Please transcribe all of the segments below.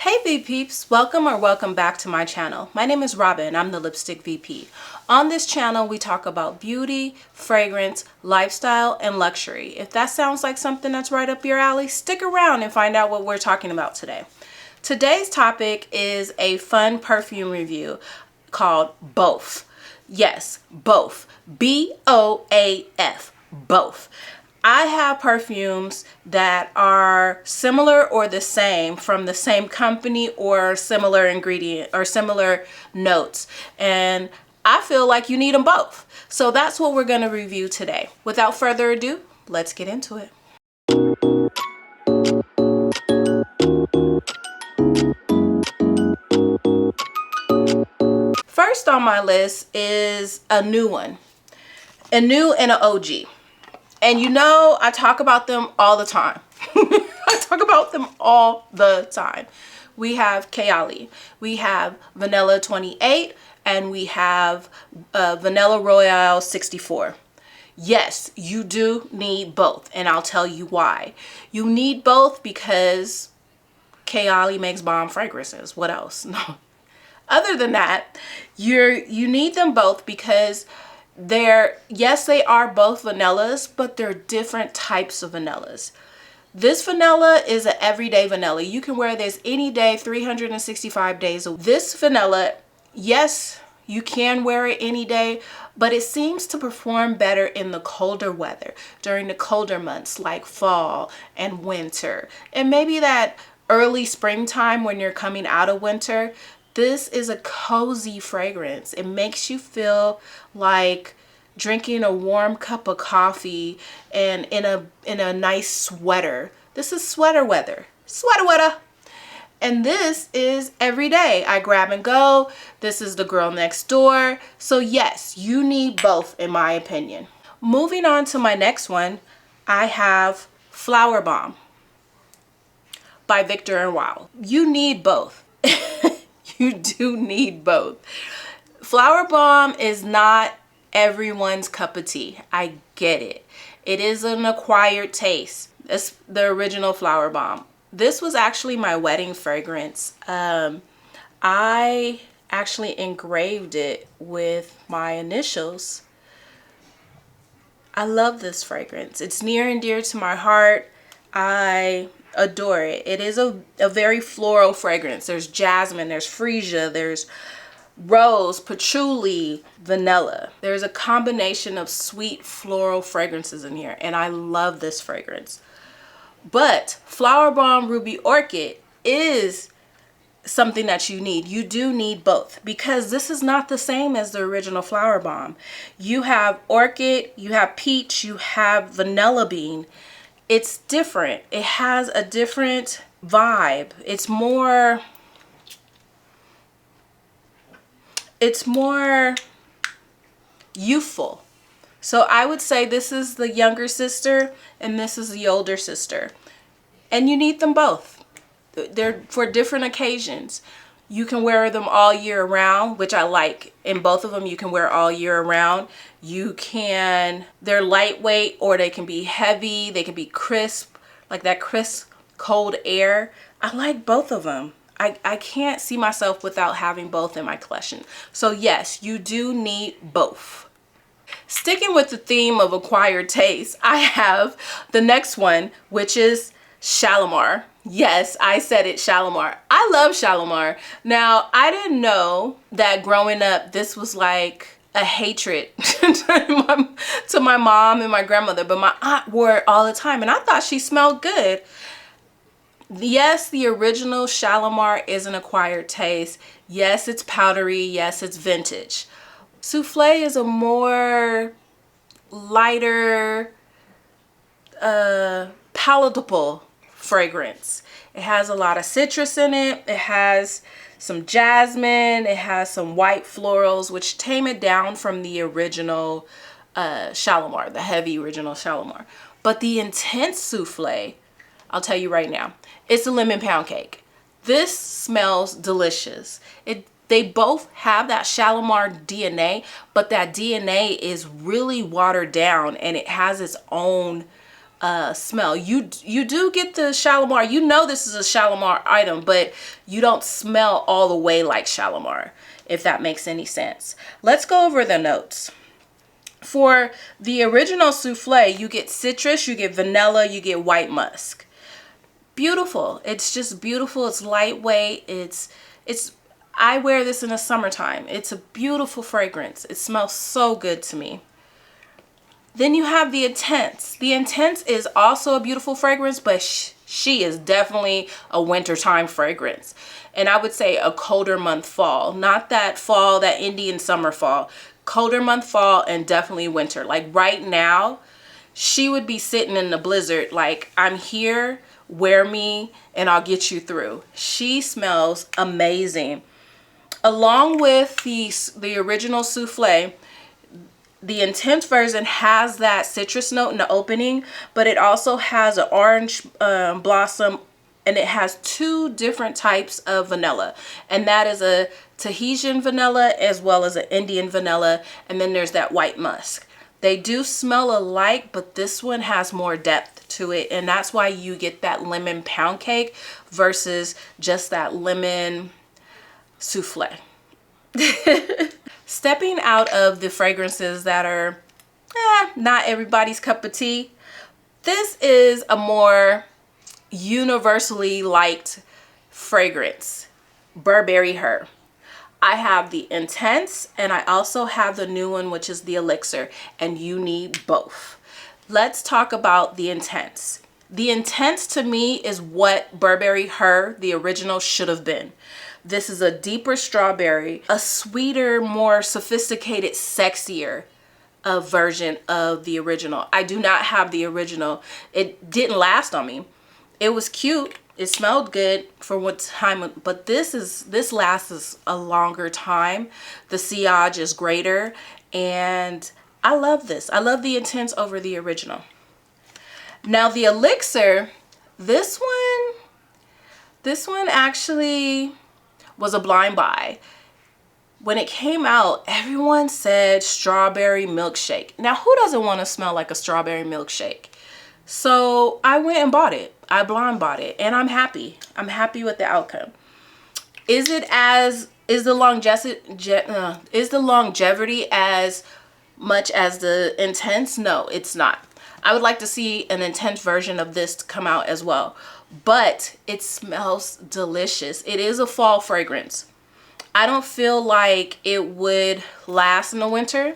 Hey VPeepz, welcome back to my channel. My name is Robin, I'm the Lipstick VP. On this channel, we talk about beauty, fragrance, lifestyle, and luxury. If that sounds like something that's right up your alley, stick around and find out what we're talking about today. Today's topic is a fun perfume review called Boaf. Yes, Boaf. B-O-A-F. Boaf. I have perfumes that are similar or the same from the same company or similar ingredient or similar notes. And I feel like you need them both. So that's what we're going to review today. Without further ado, let's get into it. First on my list is a new one. A new and an OG. And you know, I talk about them all the time. I talk about them all the time. We have Kayali, we have Vanilla 28, and we have Vanilla Royale 64. Yes, you do need both, and I'll tell you why. You need both because Kayali makes bomb fragrances. What else? No. Other than that, you need them both because yes, they are both vanillas, but they're different types of vanillas. This vanilla is an everyday vanilla. You can wear this any day, 365 days a week. This vanilla, yes, you can wear it any day, but it seems to perform better in the colder weather, during the colder months like fall and winter, and maybe that early springtime when you're coming out of winter. This is a cozy fragrance. It makes you feel like drinking a warm cup of coffee and in a nice sweater. This is sweater weather. Sweater weather. And this is every day. I grab and go. This is the girl next door. So yes, you need both in my opinion. Moving on to my next one, I have FlowerBomb by Viktor & Wow. You need both. You do need both. FlowerBomb is not everyone's cup of tea. I get it. It is an acquired taste. It's the original FlowerBomb. This was actually my wedding fragrance. I actually engraved it with my initials. I love this fragrance. It's near and dear to my heart. I adore it. It is a very floral fragrance. There's jasmine, there's freesia, there's rose, patchouli, vanilla. There's a combination of sweet floral fragrances in here, and I love this fragrance. But FlowerBomb Ruby Orchid is something that you need. You do need both because this is not the same as the original FlowerBomb. You have orchid, you have peach, you have vanilla bean. It's different. It has a different vibe. It's more youthful. So I would say this is the younger sister and this is the older sister. And you need them both. They're for different occasions. You can wear them all year round, which I like. In both of them, you can wear all year round. They're lightweight or they can be heavy. They can be crisp, like that crisp, cold air. I like both of them. I can't see myself without having both in my collection. So yes, you do need both. Sticking with the theme of acquired taste, I have the next one, which is Shalimar. Yes, I said it, Shalimar. I love Shalimar. Now, I didn't know that growing up, this was like a hatred to my mom and my grandmother, but my aunt wore it all the time, and I thought she smelled good. Yes, the original Shalimar is an acquired taste. Yes, it's powdery. Yes, it's vintage. Souffle is a more lighter, palatable fragrance. It has a lot of citrus in it. It has some jasmine. It has some white florals, which tame it down from the original Shalimar, the heavy original Shalimar. But the intense souffle, I'll tell you right now, it's a lemon pound cake. This smells delicious. They both have that Shalimar DNA, but that DNA is really watered down and it has its own smell. You do get the Shalimar. You know this is a Shalimar item, but you don't smell all the way like Shalimar, if that makes any sense. Let's go over the notes. For the original souffle, you get citrus, you get vanilla, you get white musk. Beautiful. It's just beautiful. It's lightweight. It's I wear this in the summertime. It's a beautiful fragrance. It smells so good to me. Then you have the Intense. The Intense is also a beautiful fragrance, but she is definitely a wintertime fragrance. And I would say a colder month fall. Not that fall, that Indian summer fall. Colder month fall and definitely winter. Like right now, she would be sitting in the blizzard like, I'm here, wear me, and I'll get you through. She smells amazing. Along with the original souffle, the Intense version has that citrus note in the opening, but it also has an orange blossom, and it has 2 different types of vanilla. And that is a Tahitian vanilla as well as an Indian vanilla. And then there's that white musk. They do smell alike, but this one has more depth to it. And that's why you get that lemon pound cake versus just that lemon souffle. Stepping out of the fragrances that are not everybody's cup of tea, this is a more universally liked fragrance, Burberry Her. I have the Intense, and I also have the new one, which is the Elixir, and You Need Boaf. Let's talk about the Intense. The Intense to me is what Burberry Her, the original, should have been. This is a deeper strawberry, a sweeter, more sophisticated, sexier version of the original. I do not have the original. It didn't last on me. It was cute. It smelled good for what time, but this lasts a longer time. The sillage is greater, and I love this. I love the Intense over the original. Now the Elixir, this one actually was a blind buy. When it came out, everyone said strawberry milkshake. Now, who doesn't want to smell like a strawberry milkshake? So I went and bought it. I blind bought it, and I'm happy. I'm happy with the outcome. Is the longevity as much as the Intense? No, it's not. I would like to see an Intense version of this come out as well, but it smells delicious. It is a fall fragrance. I don't feel like it would last in the winter.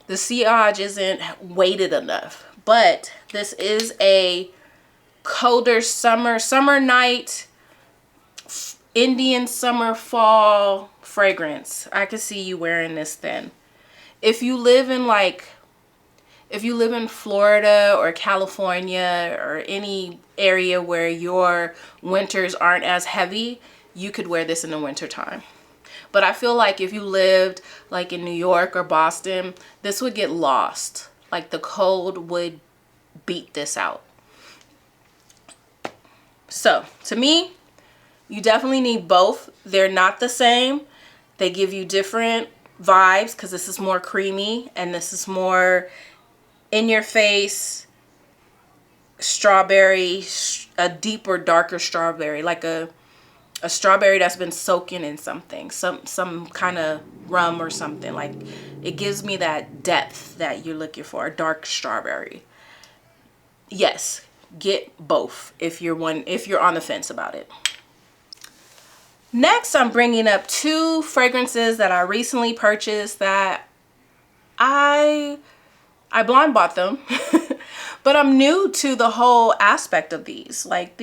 The sillage isn't weighted enough, but this is a colder summer night, Indian summer fall fragrance. I could see you wearing this then. If you live in Florida or California or any area where your winters aren't as heavy, you could wear this in the winter time. But I feel like if you lived like in New York or Boston, this would get lost. Like the cold would beat this out. So to me, you definitely need both. They're not the same. They give you different vibes because this is more creamy and this is more in your face strawberry, a deeper, darker strawberry, like a strawberry that's been soaking in something, some kind of rum or something. Like it gives me that depth that you're looking for, a dark strawberry. Yes, get both if you're on the fence about it. Next, I'm bringing up 2 fragrances that I recently purchased that I blind bought them, but I'm new to the whole aspect of these. Like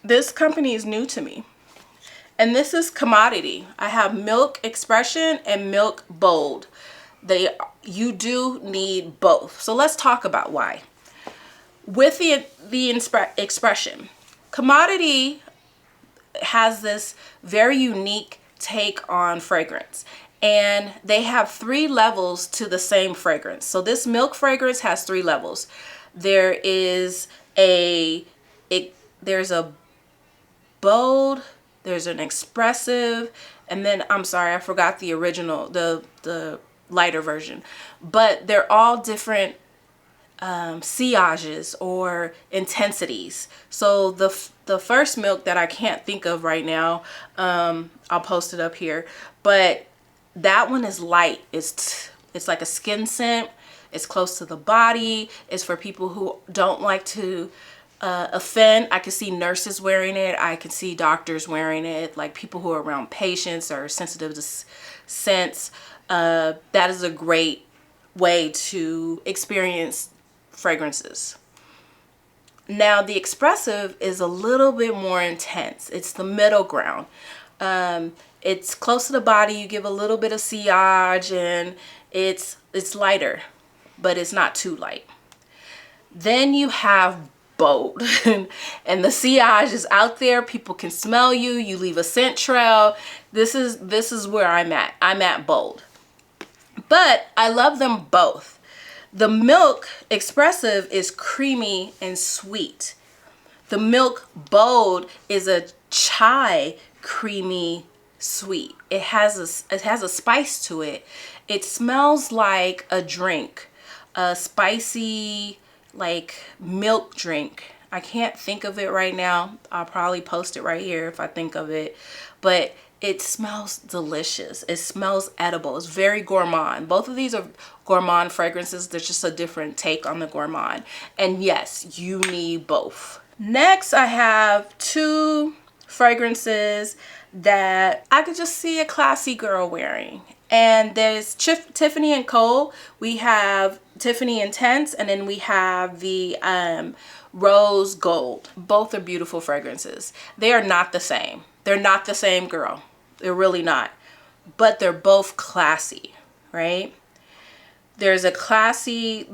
this company is new to me. And this is Commodity. I have Milk Expression and Milk Bold. You do need both. So let's talk about why. With the Expression, Commodity has this very unique take on fragrance. And they have 3 levels to the same fragrance. So this milk fragrance has 3 levels. There's a bold, there's an expressive, and then I'm sorry, I forgot the original, the lighter version. But they're all different siages or intensities. So the first milk that I can't think of right now, I'll post it up here, but that one is light. It's like a skin scent. It's close to the body. It's for people who don't like to offend. I can see nurses wearing it. I can see doctors wearing it, like people who are around patients or sensitive to scents. That is a great way to experience fragrances. Now the expressive is a little bit more intense. It's the middle ground. It's close to the body. You give a little bit of sillage, and it's lighter, but it's not too light. Then you have bold, and the sillage is out there. People can smell you. You leave a scent trail. This is where I'm at. I'm at bold, but I love them both. The milk expressive is creamy and sweet. The milk bold is a chai creamy sweet. It has a spice to it. It smells like a drink, a spicy like milk drink. I can't think of it right now. I'll probably post it right here if I think of it. But it smells delicious. It smells edible. It's very gourmand. Both of these are gourmand fragrances. There's just a different take on the gourmand. And yes, you need both. Next, I have two fragrances that I could just see a classy girl wearing. And there's Tiffany and Co. We have Tiffany Intense, and then we have the Rose Gold. Both are beautiful fragrances. They are not the same. They're not the same girl. They're really not. But they're both classy, right? There's a classy,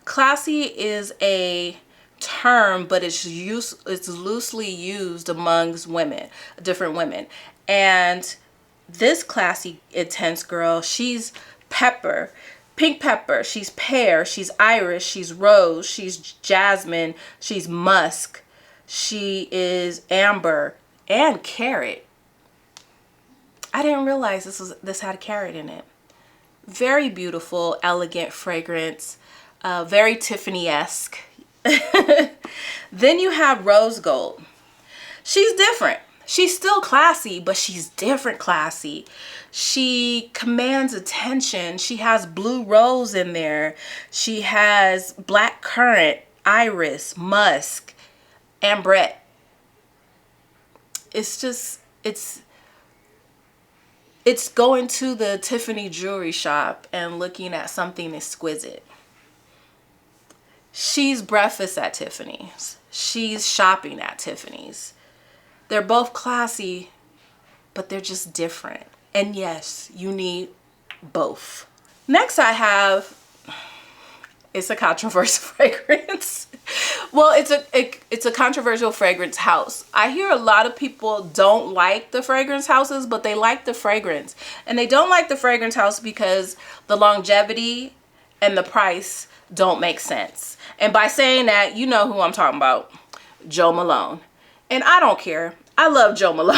classy is a term, but it's loosely used amongst women, different women. And this classy intense girl, she's pepper, pink pepper, she's pear, she's iris, she's rose, she's jasmine, she's musk, she is amber, and carrot. I didn't realize this had carrot in it. Very beautiful, elegant fragrance, very Tiffany-esque. Then you have Rose Gold. She's different. She's still classy, but she's different classy. She commands attention. She has blue rose in there. She has black currant, iris, musk, ambrette. It's just, it's going to the Tiffany jewelry shop and looking at something exquisite. She's breakfast at Tiffany's. She's shopping at Tiffany's. They're both classy, but they're just different. And yes, you need both. Next I have, it's a controversial fragrance. Well, it's a controversial fragrance house. I hear a lot of people don't like the fragrance houses, but they like the fragrance. And they don't like the fragrance house because the longevity and the price don't make sense. And by saying that, you know who I'm talking about. Jo Malone. And I don't care. I love Jo Malone.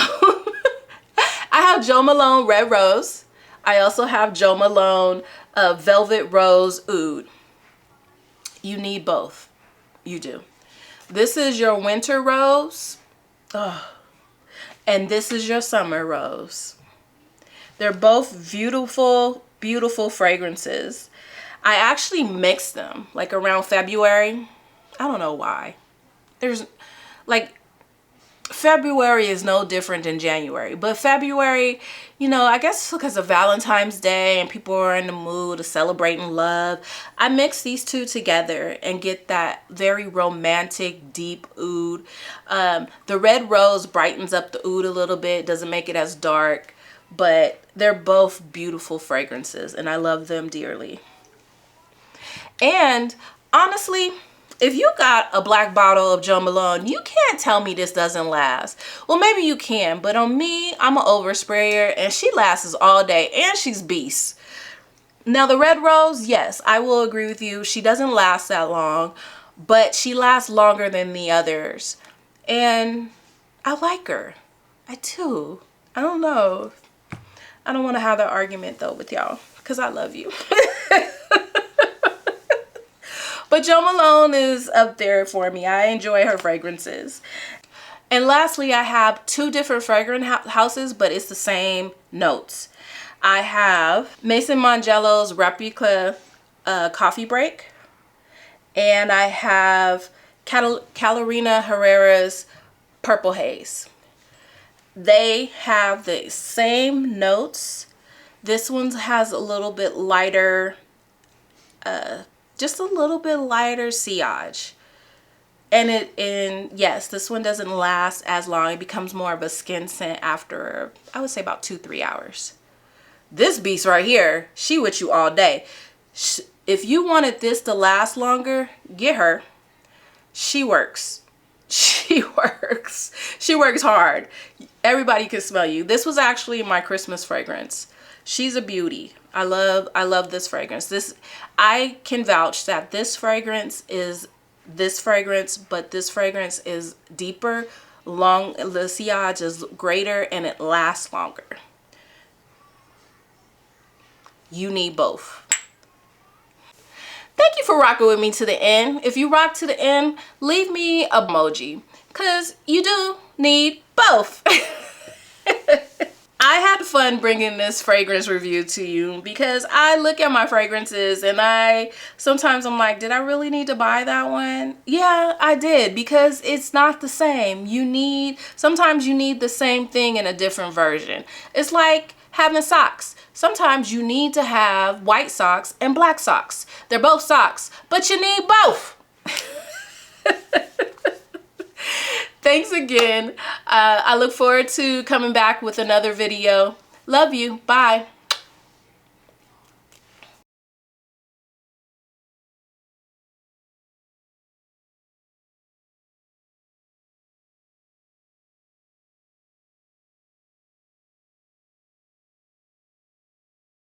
I have Jo Malone Red Rose. I also have Jo Malone Velvet Rose Oud. You need both. You do. This is your winter rose. Oh. And this is your summer rose. They're both beautiful, beautiful fragrances. I actually mixed them like around February. I don't know why. There's like, February is no different than January, but February, you know, I guess because of Valentine's Day and people are in the mood of celebrating love, I mix these two together and get that very romantic, deep oud. The red rose brightens up the oud a little bit, doesn't make it as dark, but they're both beautiful fragrances and I love them dearly. And honestly, if you got a black bottle of Jo Malone, you can't tell me this doesn't last. Well, maybe you can, but on me, I'm an oversprayer and she lasts all day and she's beast. Now the red rose, yes, I will agree with you. She doesn't last that long, but she lasts longer than the others. And I like her. I do. I don't know. I don't want to have that argument though with y'all because I love you. But Jo Malone is up there for me. I enjoy her fragrances. And lastly, I have two different fragrance houses, but it's the same notes. I have Maison Margiela's Replica Coffee Break. And I have Carolina Herrera's Purple Haze. They have the same notes. This one has a little bit lighter, just a little bit lighter sillage. And yes, this one doesn't last as long. It becomes more of a skin scent after, I would say, about 2-3 hours. This beast right here, she with you all day. If you wanted this to last longer, get her. She works. She works. She works hard. Everybody can smell you. This was actually my Christmas fragrance. She's a beauty. I love this fragrance. I can vouch that this fragrance is this fragrance, but this fragrance is deeper, the sillage is greater, and it lasts longer. You Need Boaf. Thank you for rocking with me to the end. If you rock to the end, leave me an emoji, because you do need both. I had fun bringing this fragrance review to you because I look at my fragrances and sometimes I'm like, did I really need to buy that one? Yeah, I did, because it's not the same. Sometimes you need the same thing in a different version. It's like having socks. Sometimes you need to have white socks and black socks. They're both socks, but you need both. Thanks again. I look forward to coming back with another video. Love you. Bye.